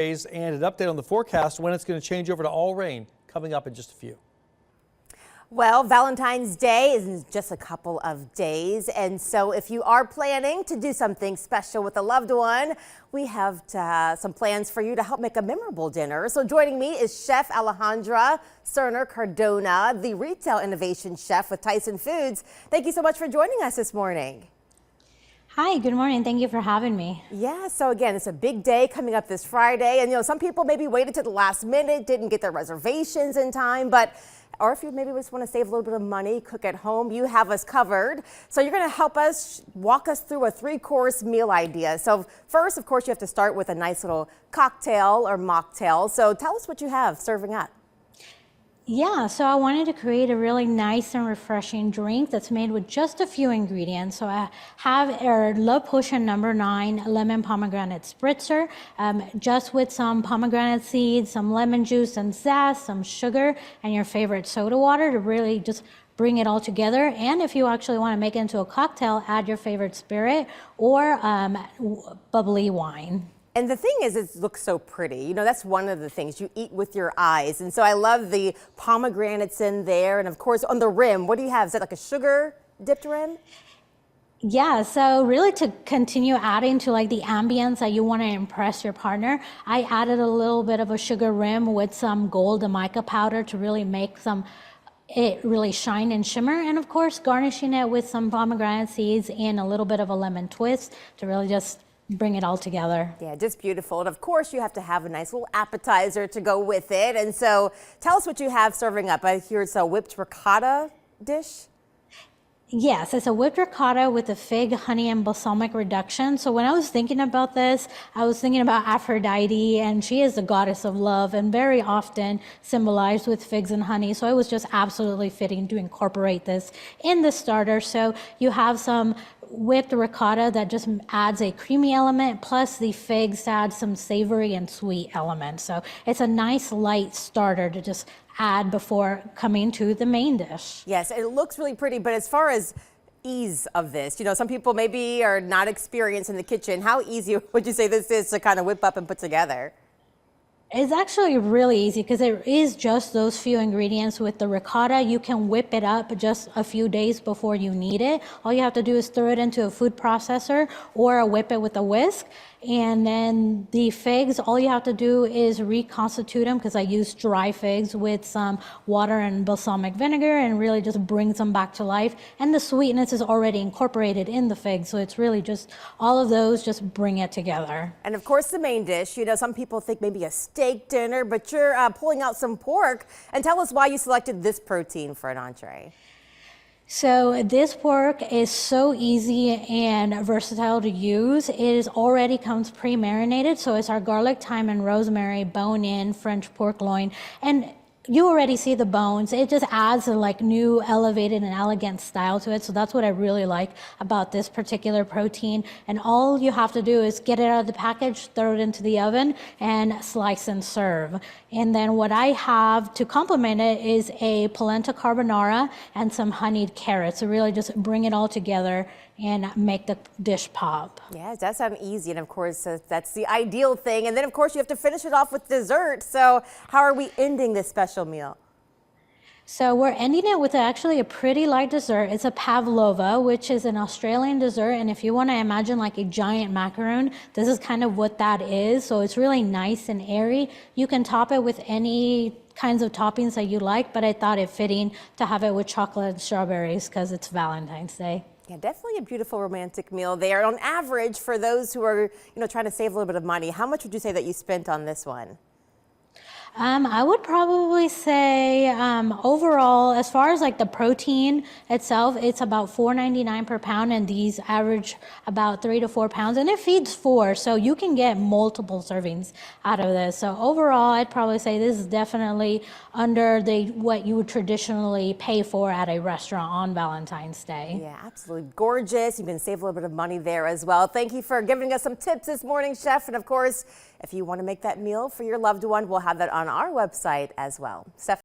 days and an update on the forecast when it's going to change over to all rain coming up in just a few. Well, Valentine's Day is in just a couple of days, and so if you are planning to do something special with a loved one, we have some plans for you to help make a memorable dinner. So joining me is Chef Alejandra Cerner Cardona, the Retail Innovation Chef with Tyson Foods. Thank you so much for joining us this morning. Hi, good morning. Thank you for having me. Yeah, so again, it's a big day coming up this Friday, and some people maybe waited to the last minute, didn't get their reservations in time, or if you maybe just want to save a little bit of money, cook at home, you have us covered. So you're going to help us walk us through a 3-course meal idea. So first, of course, you have to start with a nice little cocktail or mocktail. So tell us what you have serving up. Yeah, so I wanted to create a really nice and refreshing drink that's made with just a few ingredients. So I have our Love Potion number 9 lemon pomegranate spritzer, just with some pomegranate seeds, some lemon juice and zest, some sugar, and your favorite soda water to really just bring it all together. And if you actually want to make it into a cocktail, add your favorite spirit or bubbly wine. And the thing is, it looks so pretty. That's one of the things you eat with your eyes. And so I love the pomegranates in there. And of course, on the rim, what do you have? Is that like a sugar dipped rim? Yeah, so really to continue adding to like the ambience that you want to impress your partner, I added a little bit of a sugar rim with some gold mica powder to really make it really shine and shimmer. And of course, garnishing it with some pomegranate seeds and a little bit of a lemon twist to really just bring it all together. Yeah, just beautiful. And of course, you have to have a nice little appetizer to go with it. And so tell us what you have serving up. I hear it's a whipped ricotta dish. Yes, it's a whipped ricotta with a fig, honey, and balsamic reduction. So when I was thinking about this, I was thinking about Aphrodite, and she is the goddess of love and very often symbolized with figs and honey. So it was just absolutely fitting to incorporate this in the starter. So you have some whipped ricotta that just adds a creamy element, plus the figs add some savory and sweet elements. So it's a nice light starter to just add before coming to the main dish. Yes, it looks really pretty, but as far as ease of this, some people maybe are not experienced in the kitchen. How easy would you say this is to kind of whip up and put together? It's actually really easy because it is just those few ingredients. With the ricotta, you can whip it up just a few days before you need it. All you have to do is throw it into a food processor or whip it with a whisk. And then the figs, all you have to do is reconstitute them, because I use dry figs with some water and balsamic vinegar, and really just brings them back to life. And the sweetness is already incorporated in the figs, so it's really just all of those just bring it together. And of course, the main dish, some people think maybe a steak dinner, but you're pulling out some pork. And tell us why you selected this protein for an entree. So this pork is so easy and versatile to use. It already comes pre-marinated. So it's our garlic, thyme, and rosemary bone-in French pork loin. And you already see the bones. It just adds a new elevated and elegant style to it. So that's what I really like about this particular protein. And all you have to do is get it out of the package, throw it into the oven, and slice and serve. And then what I have to complement it is a polenta carbonara and some honeyed carrots. So really just bring it all together and make the dish pop. Yeah, it does sound easy. And of course, that's the ideal thing. And then of course, you have to finish it off with dessert. So how are we ending this special meal? So we're ending it with actually a pretty light dessert. It's a pavlova, which is an Australian dessert. And if you want to imagine like a giant macaroon, this is kind of what that is. So it's really nice and airy. You can top it with any kinds of toppings that you like, but I thought it fitting to have it with chocolate and strawberries because it's Valentine's Day. Yeah, definitely a beautiful romantic meal there. On average, for those who are, trying to save a little bit of money, how much would you say that you spent on this one? I would probably say overall, as far as like the protein itself, it's about $4.99 per pound, and these average about 3 to 4 pounds, and it feeds 4, so you can get multiple servings out of this. So overall, I'd probably say this is definitely under what you would traditionally pay for at a restaurant on Valentine's Day. Yeah, absolutely gorgeous. You can save a little bit of money there as well. Thank you for giving us some tips this morning, Chef. And of course, if you want to make that meal for your loved one, we'll have that on our website as well. Steph